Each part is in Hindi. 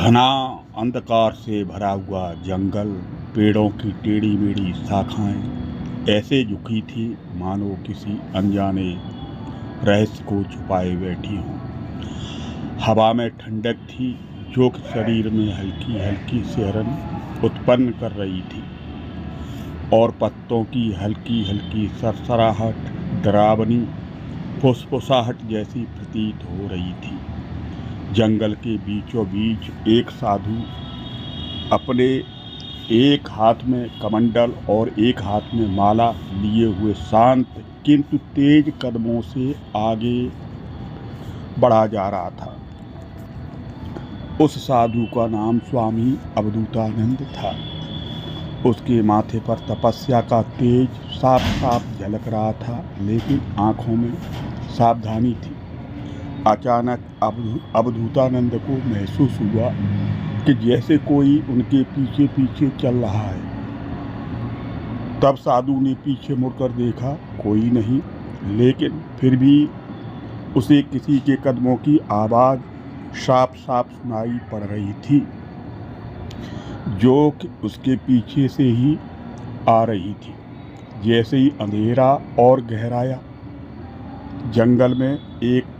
घना अंधकार से भरा हुआ जंगल, पेड़ों की टेढ़ी मेढ़ी शाखाएं ऐसे झुकी थी मानो किसी अनजाने रहस्य को छुपाए बैठी हों। हवा में ठंडक थी जो कि शरीर में हल्की हल्की सिहरन उत्पन्न कर रही थी और पत्तों की हल्की हल्की सरसराहट डरावनी फुसफुसाहट जैसी प्रतीत हो रही थी। जंगल के बीचों बीच एक साधु अपने एक हाथ में कमंडल और एक हाथ में माला लिए हुए शांत किंतु तेज कदमों से आगे बढ़ा जा रहा था। उस साधु का नाम स्वामी अवधूतानंद था। उसके माथे पर तपस्या का तेज साफ साफ झलक रहा था, लेकिन आंखों में सावधानी थी। अचानक अवधूतानंद को महसूस हुआ कि जैसे कोई उनके पीछे पीछे चल रहा है। तब साधु ने पीछे मुड़कर देखा, कोई नहीं, लेकिन फिर भी उसे किसी के कदमों की आवाज़ साफ साफ सुनाई पड़ रही थी, जो कि उसके पीछे से ही आ रही थी। जैसे ही अंधेरा और गहराया, जंगल में एक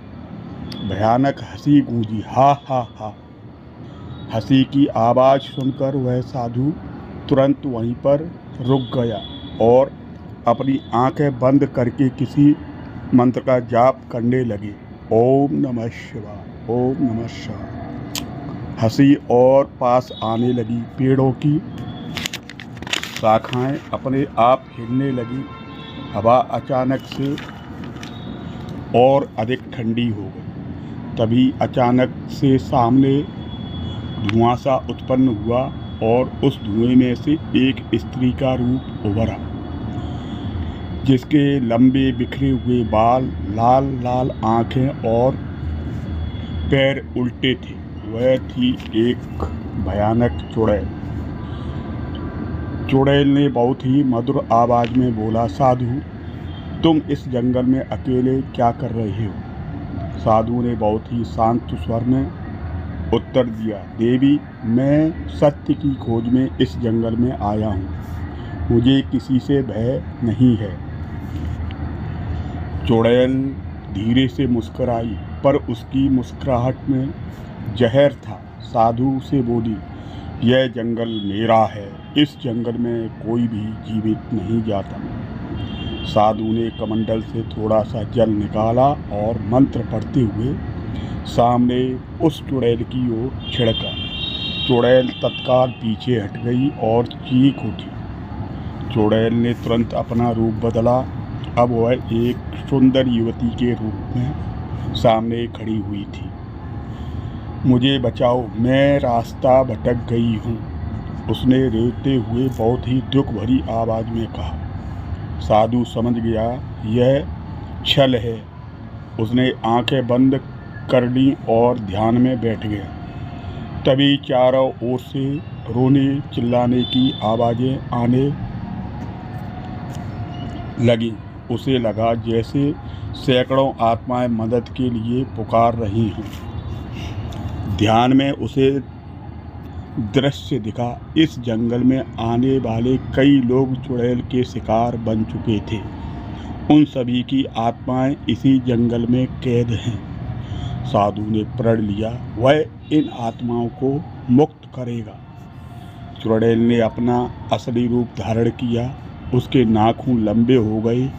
भयानक हंसी गूंजी। हा हा हा। हंसी की आवाज़ सुनकर वह साधु तुरंत वहीं पर रुक गया और अपनी आंखें बंद करके किसी मंत्र का जाप करने लगे। ओम नमः शिवाय, ओम नमः शिवाय। हंसी और पास आने लगी। पेड़ों की शाखाएं अपने आप हिलने लगी। हवा अचानक से और अधिक ठंडी हो गई। तभी अचानक से सामने धुआं सा उत्पन्न हुआ और उस धुएं में से एक स्त्री का रूप उभरा, जिसके लंबे बिखरे हुए बाल, लाल लाल आंखें और पैर उल्टे थे। वह थी एक भयानक चुड़ैल। चुड़ैल ने बहुत ही मधुर आवाज में बोला, साधु, तुम इस जंगल में अकेले क्या कर रहे हो? साधु ने बहुत ही शांत स्वर में उत्तर दिया, देवी, मैं सत्य की खोज में इस जंगल में आया हूँ। मुझे किसी से भय नहीं है। चुड़ैल धीरे से मुस्कुराई, पर उसकी मुस्कुराहट में जहर था। साधु से बोली, यह जंगल मेरा है। इस जंगल में कोई भी जीवित नहीं जाता। साधु ने कमंडल से थोड़ा सा जल निकाला और मंत्र पढ़ते हुए सामने उस चुड़ैल की ओर छिड़का। चुड़ैल तत्काल पीछे हट गई और चीख उठी। चुड़ैल ने तुरंत अपना रूप बदला। अब वह एक सुंदर युवती के रूप में सामने खड़ी हुई थी। मुझे बचाओ, मैं रास्ता भटक गई हूँ, उसने रोते हुए बहुत ही दुख भरी आवाज़ में कहा। साधु समझ गया यह छल है। उसने आंखें बंद कर ली और ध्यान में बैठ गया। तभी चारों ओर से रोने चिल्लाने की आवाज़ें आने लगी। उसे लगा जैसे सैकड़ों आत्माएं मदद के लिए पुकार रही हों। ध्यान में उसे दृश्य दिखा। इस जंगल में आने वाले कई लोग चुड़ैल के शिकार बन चुके थे। उन सभी की आत्माएं इसी जंगल में कैद हैं। साधु ने प्रण लिया, वह इन आत्माओं को मुक्त करेगा। चुड़ैल ने अपना असली रूप धारण किया। उसके नाखून लंबे हो गए,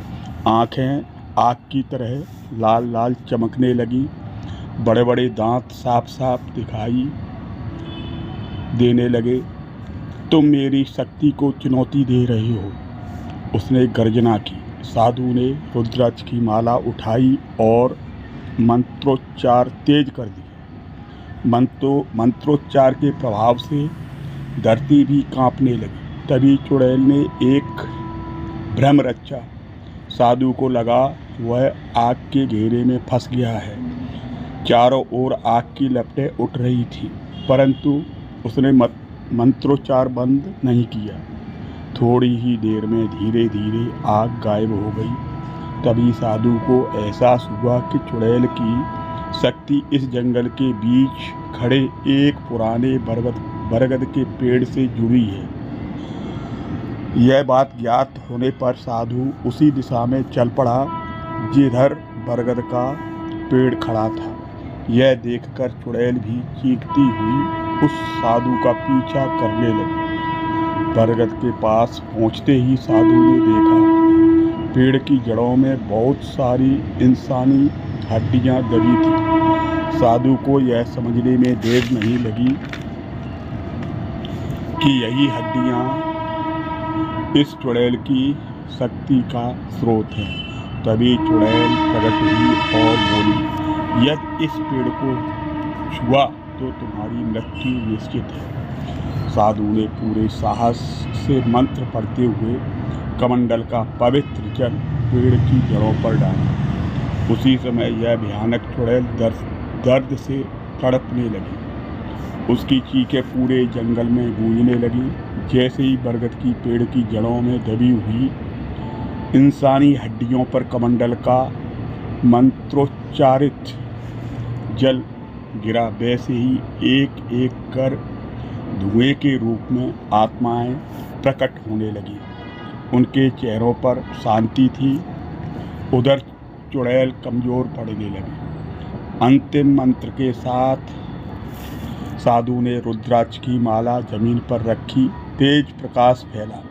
आंखें आग की तरह लाल लाल चमकने लगी, बड़े बड़े दांत साफ साफ दिखाई देने लगे। तुम मेरी शक्ति को चुनौती दे रहे हो, उसने गर्जना की। साधु ने रुद्राक्ष की माला उठाई और मंत्रोच्चार तेज कर दिया। मंत्रोच्चार के प्रभाव से धरती भी कांपने लगी। तभी चुड़ैल ने एक भ्रम रचा। साधु को लगा वह आग के घेरे में फंस गया है। चारों ओर आग की लपटें उठ रही थी, परंतु उसने मंत्रोच्चार बंद नहीं किया। थोड़ी ही देर में धीरे धीरे आग गायब हो गई। तभी साधु को एहसास हुआ कि चुड़ैल की शक्ति इस जंगल के बीच खड़े एक पुराने बरगद के पेड़ से जुड़ी है। यह बात ज्ञात होने पर साधु उसी दिशा में चल पड़ा जिधर बरगद का पेड़ खड़ा था। यह देखकर चुड़ैल भी चीखती हुई उस साधु का पीछा करने लगी। बरगद के पास पहुंचते ही साधु ने देखा पेड़ की जड़ों में बहुत सारी इंसानी हड्डियां दबी थी। साधु को यह समझने में देर नहीं लगी कि यही हड्डियां इस चुड़ैल की शक्ति का स्रोत है। तभी चुड़ैल प्रकट हुई और बोली, यदि इस पेड़ को छुआ तो तुम्हारी मृत्यु निश्चित है। साधु ने पूरे साहस से मंत्र पढ़ते हुए कमंडल का पवित्र जल पेड़ की जड़ों पर डाला। उसी समय यह भयानक चुड़ैल दर्द से तड़पने लगी। उसकी चीखें पूरे जंगल में गूंजने लगी। जैसे ही बरगद की पेड़ की जड़ों में दबी हुई इंसानी हड्डियों पर कमंडल का मंत्रोच्चारित जल गिरा, वैसे ही एक एक कर धुएं के रूप में आत्माएं प्रकट होने लगी। उनके चेहरों पर शांति थी। उधर चुड़ैल कमजोर पड़ने लगी। अंतिम मंत्र के साथ साधु ने रुद्राक्ष की माला जमीन पर रखी। तेज प्रकाश फैला।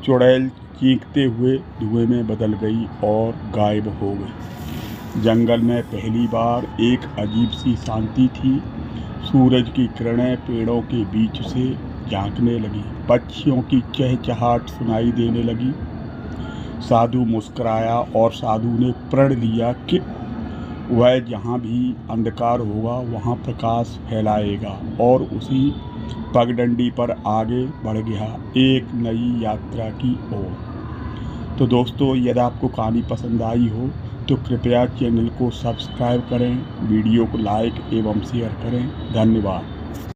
चुड़ैल चीखते हुए धुएं में बदल गई और गायब हो गई। जंगल में पहली बार एक अजीब सी शांति थी। सूरज की किरणें पेड़ों के बीच से झांकने लगी। पक्षियों की चहचहाट सुनाई देने लगी। साधु मुस्कुराया और साधु ने प्रण लिया कि वह जहाँ भी अंधकार होगा वहाँ प्रकाश फैलाएगा और उसी पगडंडी पर आगे बढ़ गया एक नई यात्रा की ओर। तो दोस्तों, यदि आपको कहानी पसंद आई हो तो कृपया चैनल को सब्सक्राइब करें, वीडियो को लाइक एवं शेयर करें। धन्यवाद।